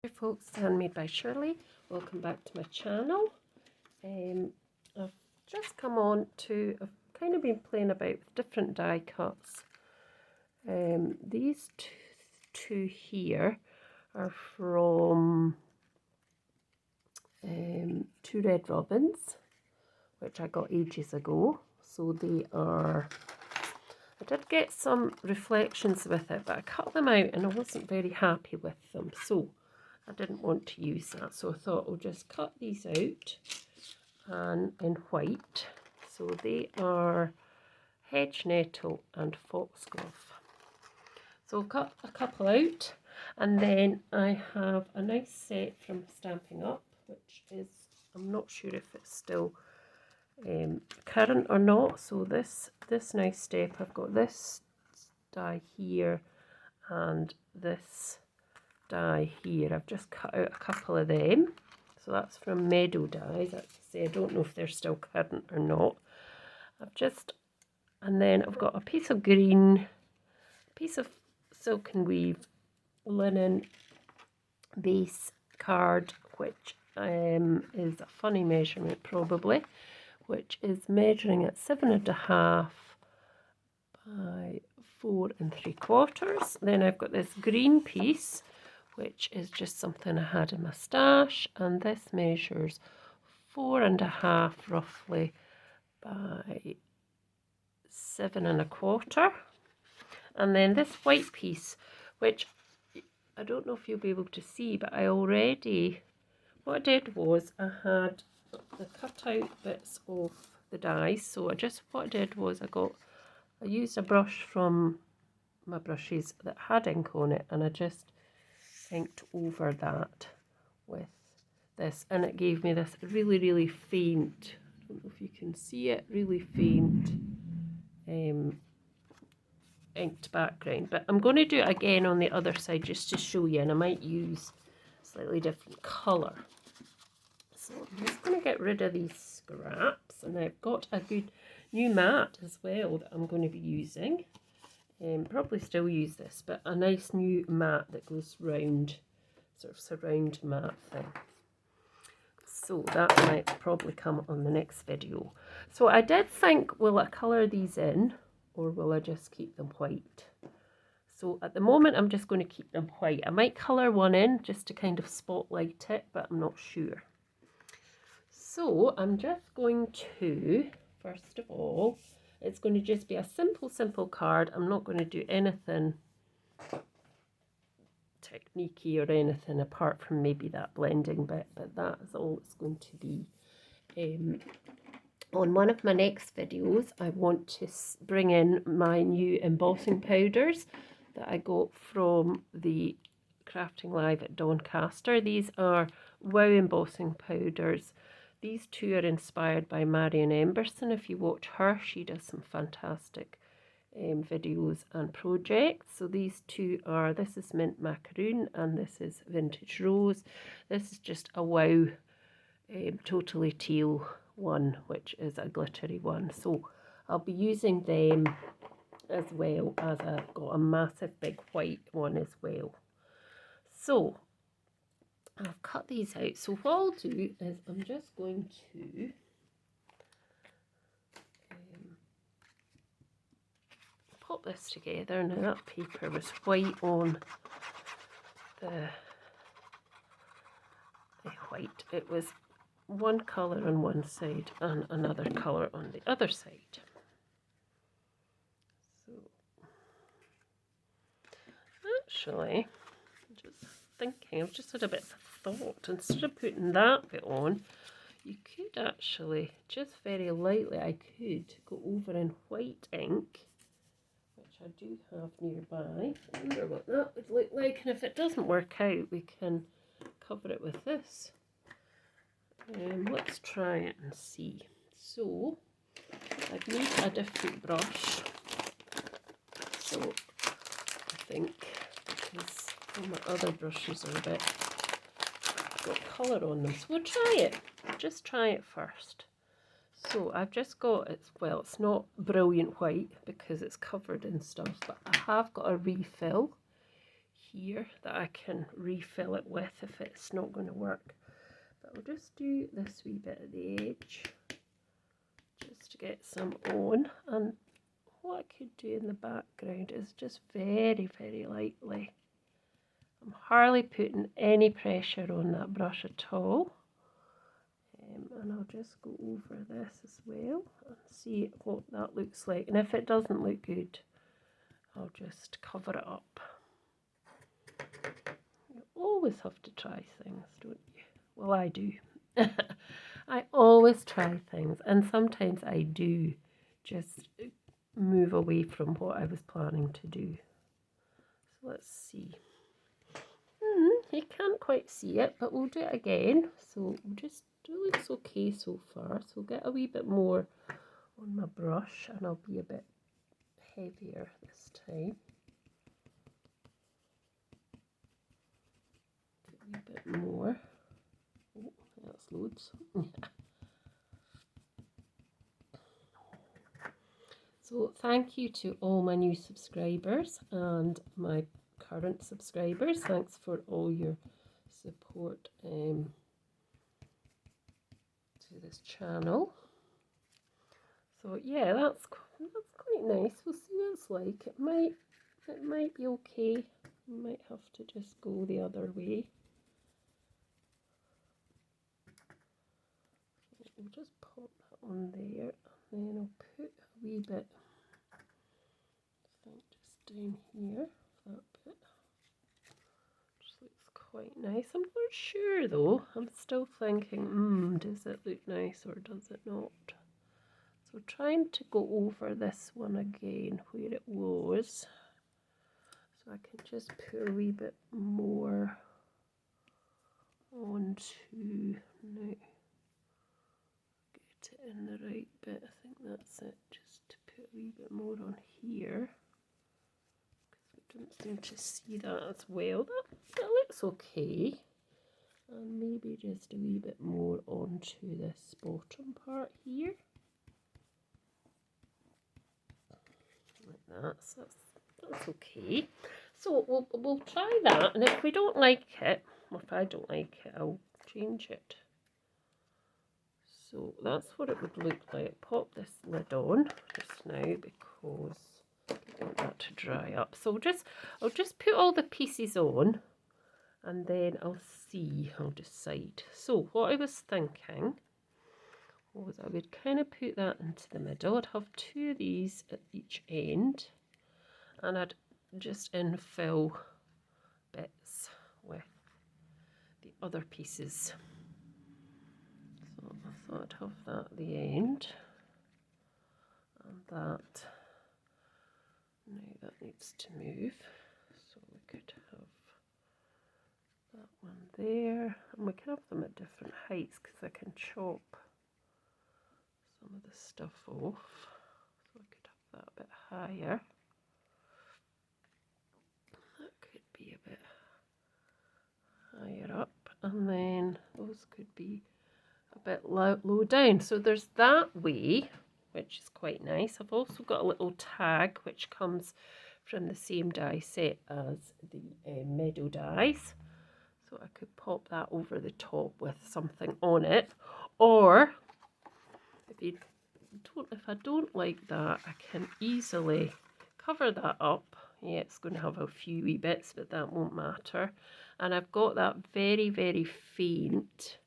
Hi folks, handmade by Shirley. Welcome back to my channel. I've just come on to, I've kind of been playing about with different die cuts. These two here are from Two Red Robins, which I got ages ago. So they are, I did get some reflections with it, but I cut them out and I wasn't very happy with them. So I didn't want to use that, so I thought I'll just cut these out and in white. So they are hedge nettle and foxglove. So I'll cut a couple out, and then I have a nice set from Stamping Up, which is, I'm not sure if it's still current or not. So this nice step, I've got this die here and this die here. I've just cut out a couple of them, so that's from Meadow Dies. I don't know if they're still current or not. And then I've got a piece of green, piece of silk and weave linen base card, which is a funny measurement probably, which is measuring at 7.5 by 4 3/4. Then I've got this green piece, which is just something I had in my stash, and this measures 4.5 roughly by 7 1/4. And then this white piece, which I don't know if you'll be able to see, but what I did was I had the cut out bits of the dies. So what I did was I used a brush from my brushes that had ink on it, and I just inked over that with this, and it gave me this really faint, I don't know if you can see it, really faint inked background. But I'm going to do it again on the other side just to show you, and I might use a slightly different colour. So I'm just going to get rid of these scraps, and I've got a good new mat as well that I'm going to be using. Probably still use this, but a nice new mat that goes round, sort of surround mat thing. So that might probably come on the next video. So I did think, will I colour these in, or will I just keep them white? So at the moment I'm just going to keep them white. I might colour one in just to kind of spotlight it, but I'm not sure. So I'm just going to, first of all, it's going to just be a simple card. I'm not going to do anything techniquey or anything apart from maybe that blending bit, but that is all it's going to be. On one of my next videos, I want to bring in my new embossing powders that I got from the Crafting Live at Doncaster. These are Wow embossing powders. These two are inspired by Marion Emberson. If you watch her, she does some fantastic videos and projects. So these two are, this is Mint Macaroon and this is Vintage Rose. This is just a Wow totally teal one, which is a glittery one. So I'll be using them, as well as I've got a massive big white one as well. So I've cut these out. So what I'll do is I'm just going to put this together. Now that paper was white on the white. It was one colour on one side and another colour on the other side. So actually, I've just had a bit of thought. Instead of putting that bit on, you could actually, just very lightly, I could go over in white ink, which I do have nearby. I wonder what that would look like, and if it doesn't work out, we can cover it with this. Let's try it and see. So I've made a different brush, so I think, because all my other brushes are a bit got colour on them, so we'll try it. Just try it first. So I've just got, it's not brilliant white because it's covered in stuff, but I have got a refill here that I can refill it with if it's not going to work. But I'll just do this wee bit at the edge just to get some on. And what I could do in the background is just very, very lightly. I'm hardly putting any pressure on that brush at all. And I'll just go over this as well and see what that looks like. And if it doesn't look good, I'll just cover it up. You always have to try things, don't you? Well, I do. I always try things, and sometimes I do just move away from what I was planning to do. So let's see. You can't quite see it, but we'll do it again. So just it looks okay so far. So I'll get a wee bit more on my brush, and I'll be a bit heavier this time. A wee bit more. Oh, that's loads. So thank you to all my new subscribers and my current subscribers. Thanks for all your support to this channel. So yeah, that's quite nice. We'll see what it's like. It might be okay. Might have to just go the other way. So we'll just pop that on there, and then I'll put a wee bit, I think, just down here. That bit just looks quite nice. I'm not sure though. I'm still thinking, does it look nice or does it not? So trying to go over this one again where it was, so I can just put a wee bit more onto now. Get it in the right bit. I think that's it. Just to put a wee bit more on here, because we don't seem to see that as well. That looks okay. And maybe just a wee bit more onto this bottom part here. Like that. So that's okay. So we'll try that, and if we don't like it, or if I don't like it, I'll change it. So that's what it would look like. Pop this lid on just now because I want that to dry up. So I'll just put all the pieces on, and then I'll decide. So what I was thinking was I would kind of put that into the middle. I'd have two of these at each end, and I'd just infill bits with the other pieces. So I thought I'd have that at the end, and that, now that needs to move, so we could have that one there, and we can have them at different heights because I can chop some of the stuff off, so I could have that a bit higher. That could be a bit higher up, and then those could be a bit low down. So there's that way, which is quite nice. I've also got a little tag which comes from the same die set as the Meadow dies. So I could pop that over the top with something on it, or if I don't like that, I can easily cover that up. Yeah, it's going to have a few wee bits, but that won't matter. And I've got that very, very faint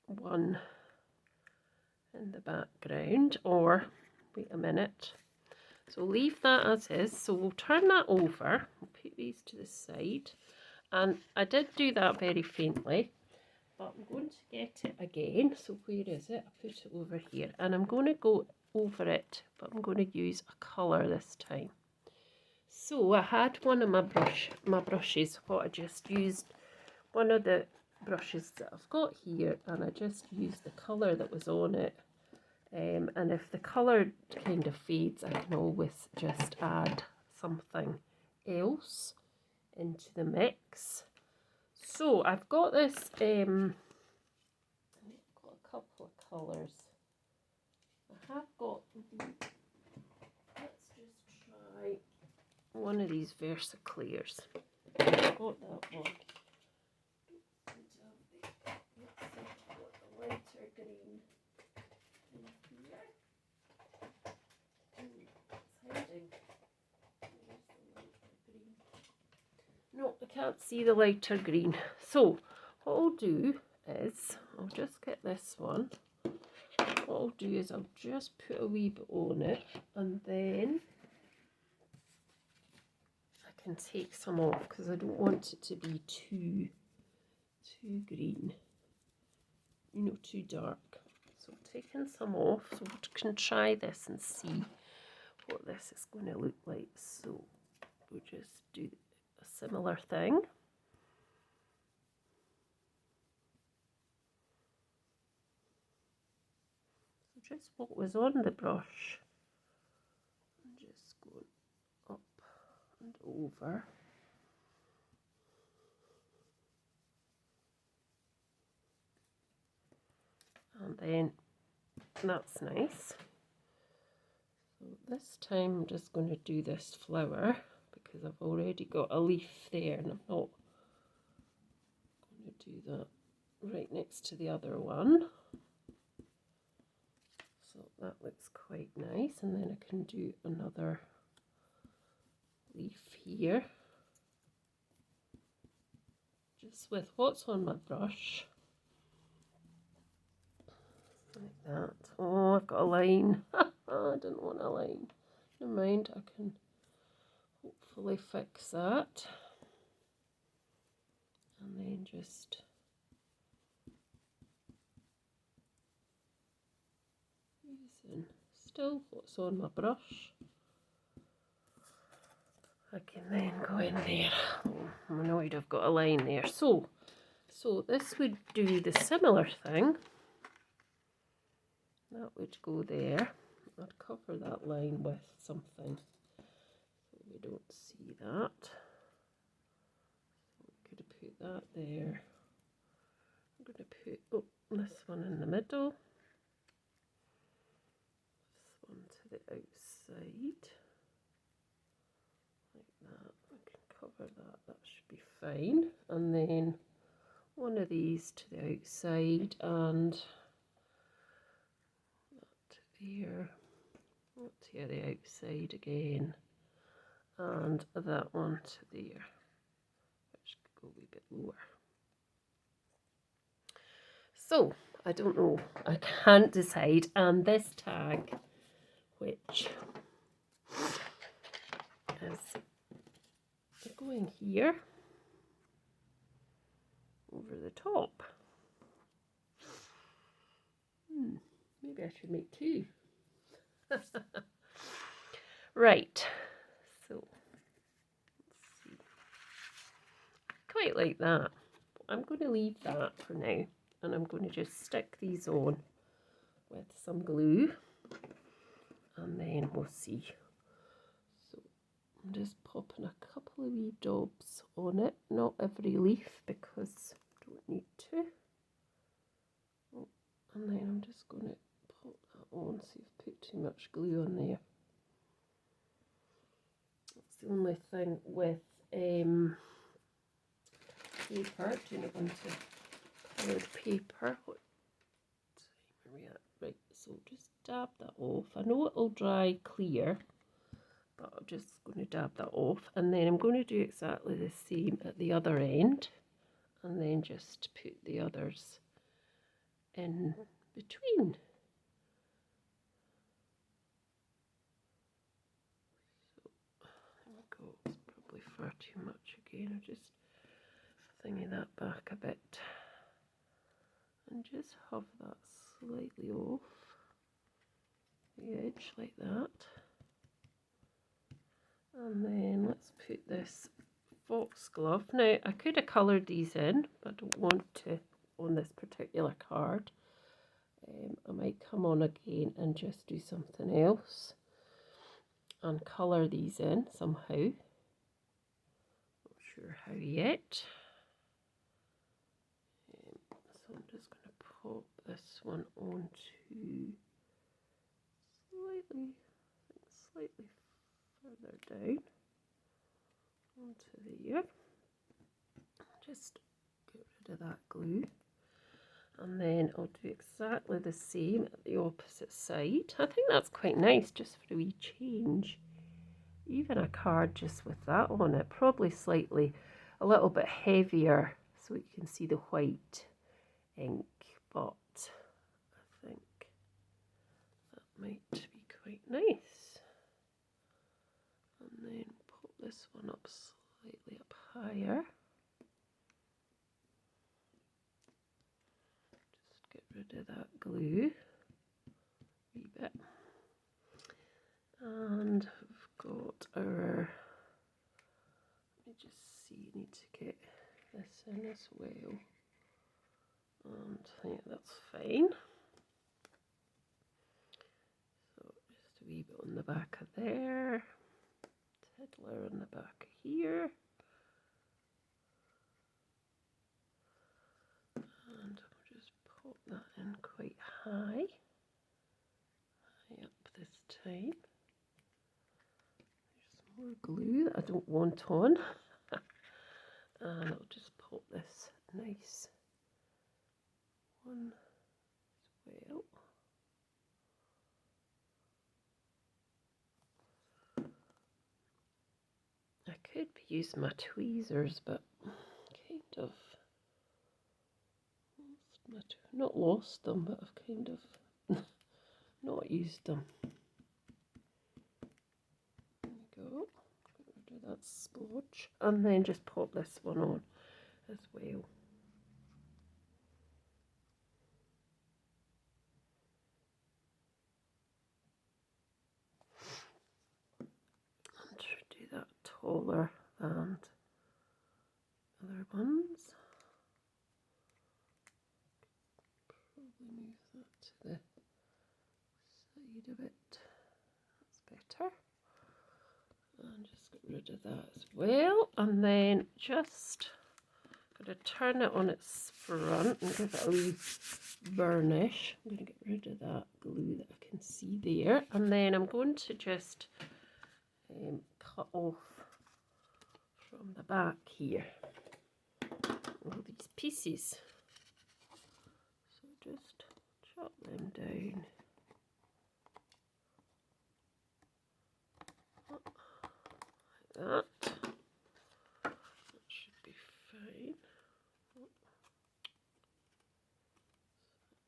one in the background, or wait a minute. So leave that as is. So we'll turn that over. We'll put these to the side. And I did do that very faintly, but I'm going to get it again. So where is it? I put it over here, and I'm going to go over it, but I'm going to use a colour this time. So I had one of my brushes, what I just used, one of the brushes that I've got here, and I just used the colour that was on it. And if the colour kind of fades, I can always just add something else into the mix. So I've got this, I've got a couple of colours. I have got, let's just try one of these VersaClears. I've got that one. Let's see, I've got the lighter green in here. It's hiding. Where's the lighter green? No, I can't see the lighter green. So what I'll do is I'll just get this one. What I'll do is I'll just put a wee bit on it, and then I can take some off because I don't want it to be too green, you know, too dark. So taking some off, so we can try this and see what this is going to look like. So we'll just do a similar thing. So just what was on the brush, and just going up and over. And then that's nice. So this time I'm just going to do this flower because I've already got a leaf there, and I'm not going to do that right next to the other one. So that looks quite nice, and then I can do another leaf here just with what's on my brush. Like that. Oh, I've got a line. I didn't want a line. Never mind, I can hopefully fix that. And then just using still what's on my brush. I can then go in there. Oh, I'm annoyed I've got a line there. So this would do the similar thing. That would go there. I'd cover that line with something so we don't see that. So we could put that there. I'm going to put this one in the middle. This one to the outside. Like that. I can cover that. That should be fine. And then one of these to the outside, and there, to the outside again, and that one to there, which could go a wee bit lower. So I don't know, I can't decide, and this tag, which is going here over the top. Maybe I should make two. Right, so let's see. Quite like that. I'm going to leave that for now, and I'm going to just stick these on with some glue, and then we'll see. So I'm just popping a couple of wee daubs on it, not every leaf because I don't need to. Oh, and then I'm just going to pop that on, see if I've put too much glue on there. That's the only thing with paper, doing a bunch of coloured paper. What time are we at? Right, so just dab that off. I know it'll dry clear, but I'm just going to dab that off, and then I'm going to do exactly the same at the other end, and then just put the others in between. So there we go. It's probably far too much again. I'll just thingy that back a bit and just have that slightly off the edge like that. And then let's put this foxglove. Now I could have coloured these in, but I don't want to on this particular card. I might come on again and just do something else and colour these in somehow. Not sure how yet. So I'm just going to pop this one onto slightly further down. onto there. Just get rid of that glue. And then I'll do exactly the same at the opposite side. I think that's quite nice just for a wee change. Even a card just with that on it, probably slightly a little bit heavier so you can see the white ink, but I think that might be quite nice. And then put this one up slightly up higher. Just get rid of that glue a wee bit. And we've got our, let me just see, need to get this in as well. And yeah, that's fine. So just a wee bit on the back of there, tiddler on the back of here. And I'll just pop that in quite high up this time. More glue that I don't want on, and I'll just pop this nice one as well. I could be using my tweezers, but kind of not lost them, but I've kind of not used them. Go. Get rid of that splodge, and then just pop this one on as well. And do that taller than other ones. Probably move that to the side of it. That's better. And just get rid of that as well, and then just going to turn it on its front and give it a wee burnish. I'm going to get rid of that glue that I can see there, and then I'm going to just cut off from the back here all these pieces. So just chop them down. That should be fine.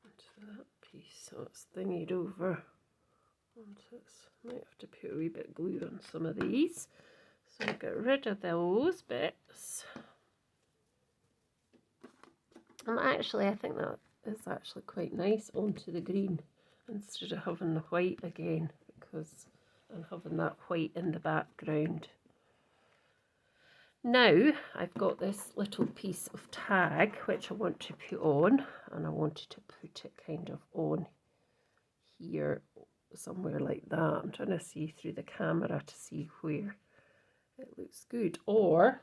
Onto that piece, so it's thingied over onto this. Might have to put a wee bit of glue on some of these, so I'll get rid of those bits. And actually, I think that is actually quite nice onto the green instead of having the white again, because I'm having that white in the background. Now I've got this little piece of tag which I want to put on, and I wanted to put it kind of on here somewhere like that. I'm trying to see through the camera to see where it looks good, or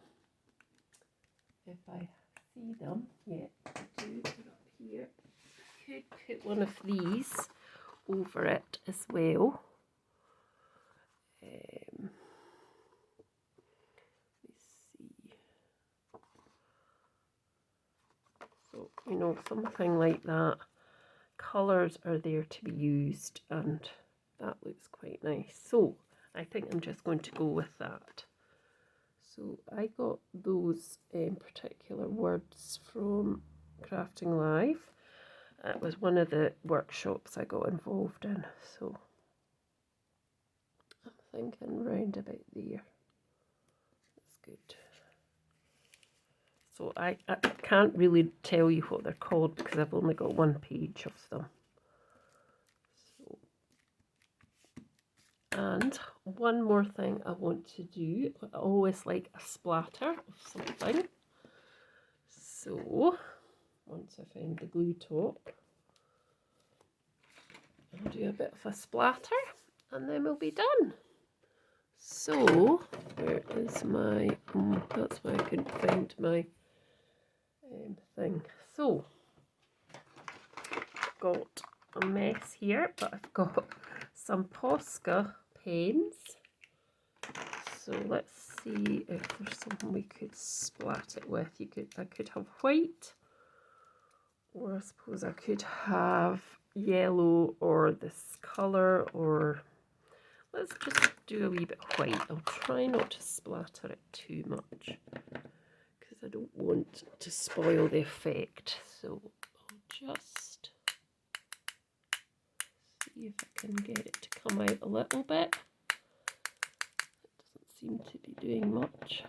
if I see them, yeah, I do put up here. I could put one of these over it as well. So, you know, something like that. Colours are there to be used, and that looks quite nice. So I think I'm just going to go with that. So I got those particular words from Crafting Live. It was one of the workshops I got involved in. So I'm thinking round about there. That's good. So I can't really tell you what they're called because I've only got one page of them. So, and one more thing I want to do, I always like a splatter of something. So once I find the glue top, I'll do a bit of a splatter and then we'll be done. So where is my, that's why I couldn't find my thing. So I've got a mess here, but I've got some Posca pens. So let's see if there's something we could splat it with. I could have white, or I suppose I could have yellow or this colour, or let's just do a wee bit of white. I'll try not to splatter it too much because I don't want to spoil the effect. So I'll just see if I can get it to come out a little bit. It doesn't seem to be doing much.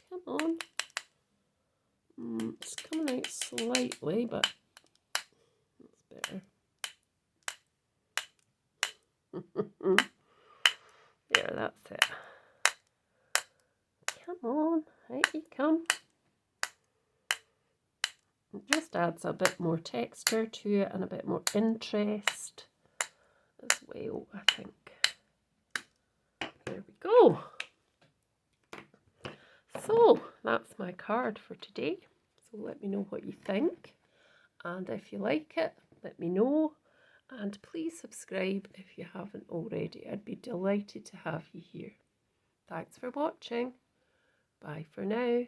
Come on. It's coming out slightly, but that's better. There, that's it. Come on, out you come. It just adds a bit more texture to it and a bit more interest as well, I think. There we go. So that's my card for today. So let me know what you think, and if you like it, let me know, and please subscribe if you haven't already. I'd be delighted to have you here. Thanks for watching. Bye for now.